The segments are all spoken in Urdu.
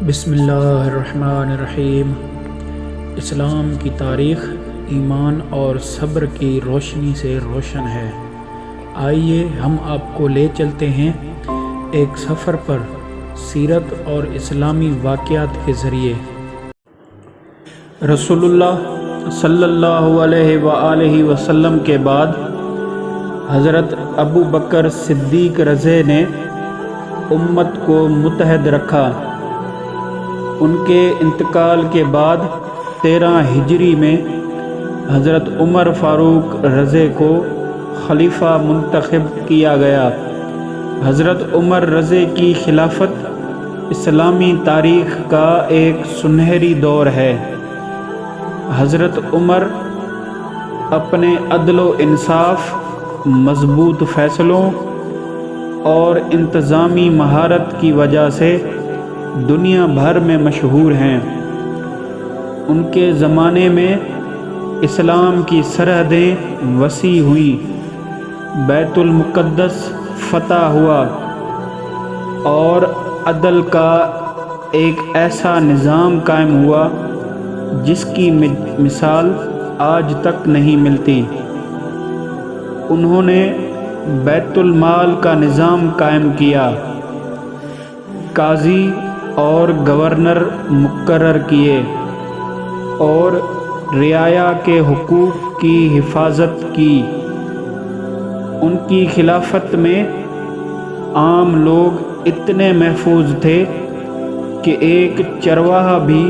بسم اللہ الرحمن الرحیم۔ اسلام کی تاریخ ایمان اور صبر کی روشنی سے روشن ہے۔ آئیے ہم آپ کو لے چلتے ہیں ایک سفر پر سیرت اور اسلامی واقعات کے ذریعے۔ رسول اللہ صلی اللہ علیہ وآلہ وسلم کے بعد حضرت ابو بکر صدیق رضی نے امت کو متحد رکھا۔ ان کے انتقال کے بعد 13 ہجری میں حضرت عمر فاروق رضی کو خلیفہ منتخب کیا گیا۔ حضرت عمر رضی کی خلافت اسلامی تاریخ کا ایک سنہری دور ہے۔ حضرت عمر اپنے عدل و انصاف، مضبوط فیصلوں اور انتظامی مہارت کی وجہ سے دنیا بھر میں مشہور ہیں۔ ان کے زمانے میں اسلام کی سرحدیں وسیع ہوئیں، بیت المقدس فتح ہوا اور عدل کا ایک ایسا نظام قائم ہوا جس کی مثال آج تک نہیں ملتی۔ انہوں نے بیت المال کا نظام قائم کیا، قاضی اور گورنر مقرر کیے اور رعایا کے حقوق کی حفاظت کی۔ ان کی خلافت میں عام لوگ اتنے محفوظ تھے کہ ایک چرواہا بھی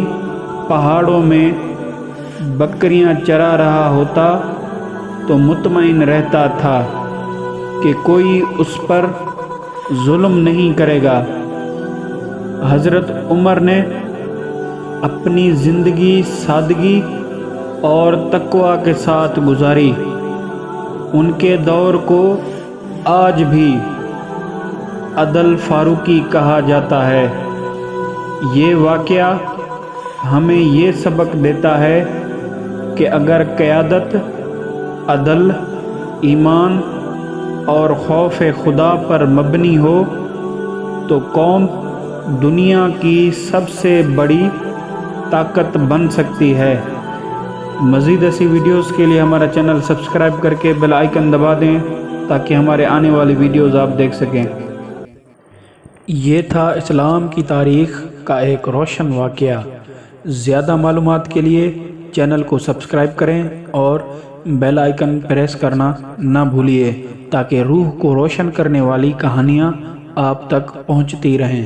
پہاڑوں میں بکریاں چرا رہا ہوتا تو مطمئن رہتا تھا کہ کوئی اس پر ظلم نہیں کرے گا۔ حضرت عمر نے اپنی زندگی سادگی اور تقوی کے ساتھ گزاری۔ ان کے دور کو آج بھی عدل فاروقی کہا جاتا ہے۔ یہ واقعہ ہمیں یہ سبق دیتا ہے کہ اگر قیادت عدل، ایمان اور خوف خدا پر مبنی ہو تو قوم دنیا کی سب سے بڑی طاقت بن سکتی ہے۔ مزید ایسی ویڈیوز کے لیے ہمارا چینل سبسکرائب کر کے بیل آئیکن دبا دیں تاکہ ہمارے آنے والی ویڈیوز آپ دیکھ سکیں۔ یہ تھا اسلام کی تاریخ کا ایک روشن واقعہ۔ زیادہ معلومات کے لیے چینل کو سبسکرائب کریں اور بیل آئیکن پریس کرنا نہ بھولیے تاکہ روح کو روشن کرنے والی کہانیاں آپ تک پہنچتی رہیں۔